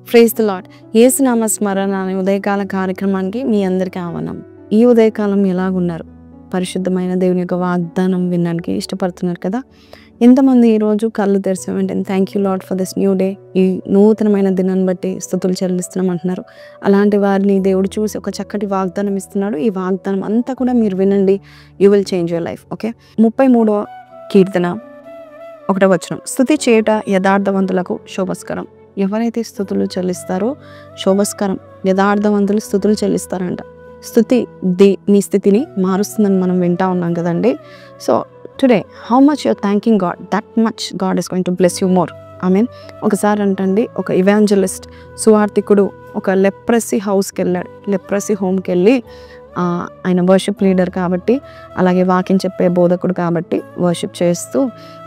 Praise the lord. యేసునామ స్మరణ అనే ఉదయకాల కార్యక్రమానికి మీ అందరికీ ఆహ్వానం. ఈ ఉదయకాలం ఎలాగున్నారు? పరిశుద్ధమైన దేవుని యొక్క వాగ్దానం వినడానికి ఇష్టపడుతున్నారు కదా. ఎంతమంది ఈరోజు కళ్ళు తెరిచిన వెంటనే thank you lord for this new day, ఈ నూతనమైన దినాన్ని బట్టి స్తుతులు చెల్లిస్తున్నాం అంటున్నారు. అలాంటి వారిని దేవుడు చూసి ఒక చక్కటి వాగ్దానం ఇస్తున్నాడు. ఈ వాగ్దానం అంతా కూడా మీరు వినండి. You will change your life. Okay. 33వ కీర్తన 1వ వచనం. స్తుతి చేయుట యథార్థవంతులకు శోభస్కరం. ఎవరైతే స్థుతులు చెల్లిస్తారో శోభస్కరం. యథార్థవంతులు స్థుతులు చెల్లిస్తారంట. స్థుతి నీ స్థితిని మారుస్తుందని మనం వింటా ఉన్నాం కదండి. So today how much you're thanking God, that much God is going to bless you more. I mean ఒకసారి అంటండి, ఒక ఇవాంజలిస్ట్ సువార్థికుడు ఒక లెప్రసీ హౌస్కి వెళ్ళాడు. లెప్రసీ హోమ్కి వెళ్ళి ఆయన వర్షిప్ లీడర్ కాబట్టి, అలాగే వాక్యం చెప్పే బోధకుడు కాబట్టి వర్షిప్ చేస్తూ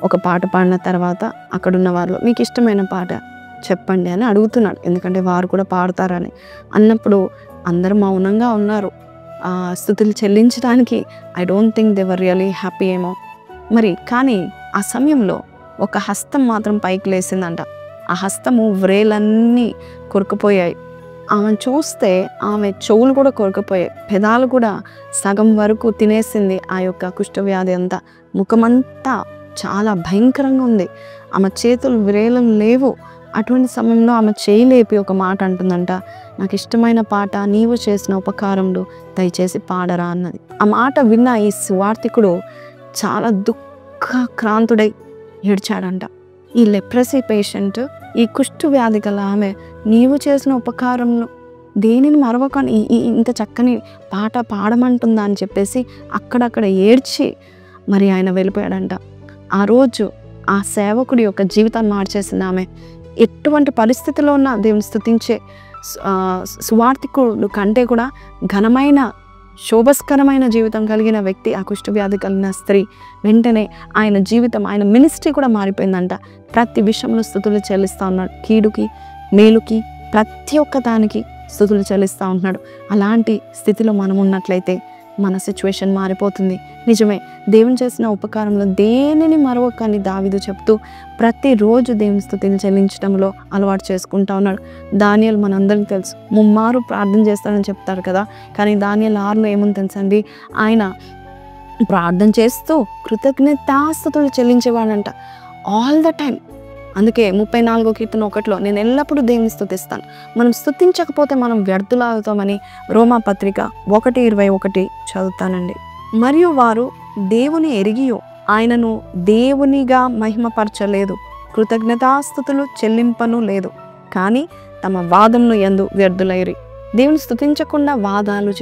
ఒక పాట పాడిన తర్వాత అక్కడున్న వారిలో మీకు ఇష్టమైన పాట చెప్పండి అని అడుగుతున్నాడు. ఎందుకంటే వారు కూడా పాడతారని అన్నప్పుడు అందరూ మౌనంగా ఉన్నారు. స్తుతులు చెల్లించడానికి I don't think they were really happy ఏమో మరి. కానీ ఆ సమయంలో ఒక హస్తం మాత్రం పైకి లేసిందంట. ఆ హస్తము వ్రేలన్నీ కొరుకుపోయాయి. ఆమెను చూస్తే ఆమె చెవులు కూడా కొరకపోయాయి, పెదాలు కూడా సగం వరకు తినేసింది ఆ యొక్క కుష్ఠవ్యాధి అంతా. ముఖమంతా చాలా భయంకరంగా ఉంది. ఆమె చేతులు వ్రేలం లేవు. అటువంటి సమయంలో ఆమె చేయి లేపి ఒక మాట అంటుందంట, నాకు ఇష్టమైన పాట నీవు చేసిన ఉపకారములు దయచేసి పాడరా అన్నది. ఆ మాట విన్న ఈ సువార్థికుడు చాలా దుఃఖక్రాంతుడై ఏడ్చాడంట. ఈ లెప్రసీ పేషెంట్, ఈ కుష్టు వ్యాధి గల ఆమె నీవు చేసిన ఉపకారంలో దేనిని మరవకని ఇంత చక్కని పాట పాడమంటుందా అని చెప్పేసి అక్కడక్కడ ఏడ్చి మరి ఆయన వెళ్ళిపోయాడంట. ఆ రోజు ఆ సేవకుడి యొక్క జీవితాన్ని మార్చేసింది ఆమె. ఎటువంటి పరిస్థితిలో ఉన్న దేవుని స్తుతించే సువార్థికుడు కంటే కూడా ఘనమైన శోభస్కరమైన జీవితం కలిగిన వ్యక్తి ఆ కుష్ఠవ్యాధి కలిగిన స్త్రీ. వెంటనే ఆయన జీవితం, ఆయన మినిస్ట్రీ కూడా మారిపోయిందంట. ప్రతి విషయంలో స్తుతులు చెల్లిస్తూ ఉన్నాడు. కీడుకి మేలుకి ప్రతి ఒక్క దానికి స్తుతులు చెల్లిస్తూ ఉంటున్నాడు. అలాంటి స్థితిలో మనం ఉన్నట్లయితే మన సిచ్యువేషన్ మారిపోతుంది. నిజమే, దేవుని చేసిన ఉపకారంలో దేనిని మరొకని దావీదు చెప్తూ ప్రతిరోజు దేవుని స్తుతిని చెల్లించడంలో అలవాటు చేసుకుంటా ఉన్నాడు. దానియేలు మనందరికీ తెలుసు, ముమ్మారు ప్రార్థన చేస్తాడని చెప్తారు కదా. కానీ దానియేలు 6లో ఏముంది తెలుసండి, ఆయన ప్రార్థన చేస్తూ కృతజ్ఞతాస్తుతులు చెల్లించేవాడంట ఆల్ ద టైం. అందుకే 34వ కీర్తన 1లో నేను ఎల్లప్పుడూ దేవుని స్తుతిస్తాను. మనం స్తుతించకపోతే మనం వ్యర్థులవుతామని రోమా పత్రిక 1:21 చదువుతానండి. మరియు వారు దేవుని ఎరిగియో ఆయనను దేవునిగా మహిమపరచలేదు, కృతజ్ఞతాస్తుతులు చెల్లింపను లేదు, కానీ తమ వాదనను యందు వ్యర్థులైరి. దేవుని స్తుతించకుండా వాదనములు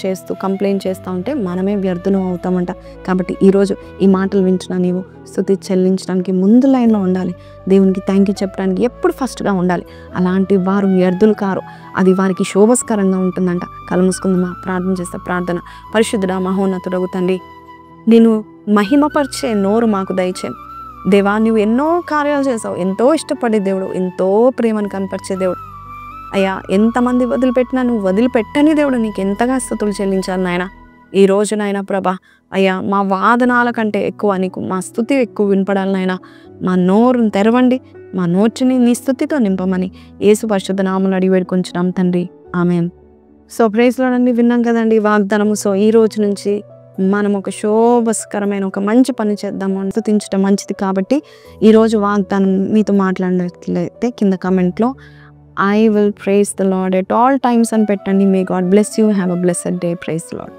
చేస్తూ కంప్లైంట్ చేస్తూ ఉంటే మనమే వ్యర్థులం అవుతామంట. కాబట్టి ఈరోజు ఈ మాటలు వింటున్నా నీవు స్తుతి చెల్లించడానికి ముందు లైన్లో ఉండాలి. దేవునికి థ్యాంక్ యూ చెప్పడానికి ఎప్పుడు ఫస్ట్గా ఉండాలి. అలాంటి వారు వ్యర్థులు కారు. అది వారికి శోభస్కరంగా ఉంటుందంట. కళ్ళు మూసుకుందామా, ప్రార్థన చేస్తా. ప్రార్థన. పరిశుద్ధుడా మహోన్నతుడగు తండ్రి, నేను మహిమపరిచే నోరు మాకు దయచేయి దేవా. నువ్వు ఎన్నో కార్యాలు చేసావు. ఎంతో ఇష్టపడే దేవుడు, ఎంతో ప్రేమను కనపరిచే దేవుడు అయ్యా. ఎంతమంది వదిలిపెట్టినా నువ్వు వదిలిపెట్టని దేవుడు, నీకు ఎంతగా స్తుతులు చెల్లించాలి నాయన. ఈ రోజు నాయన ప్రభా అయ్యా, మా వాదనాల కంటే ఎక్కువ నీకు మా స్తుతి ఎక్కువ వినపడాలి నాయన. మా నోరును తెరవండి, మా నోటిని నీ స్తుతితో నింపమని యేసు పరిశుద్ధ నామములో అడిగి వేడుకొంచున్నాం తండ్రి, ఆమేన్. సో ప్రైజ్ లార్డ్ అండి, విన్నాం కదండి వాగ్దానము. సో ఈ రోజు నుంచి మనం ఒక శోభస్కరమైన ఒక మంచి పని చేద్దాము. స్తుతించడం మంచిది కాబట్టి ఈరోజు వాగ్దానం మీతో మాట్లాడినట్లయితే కింద కమెంట్లో I will praise the Lord at all times అని పెట్టండి. May God bless you. Have a blessed day. Praise the Lord.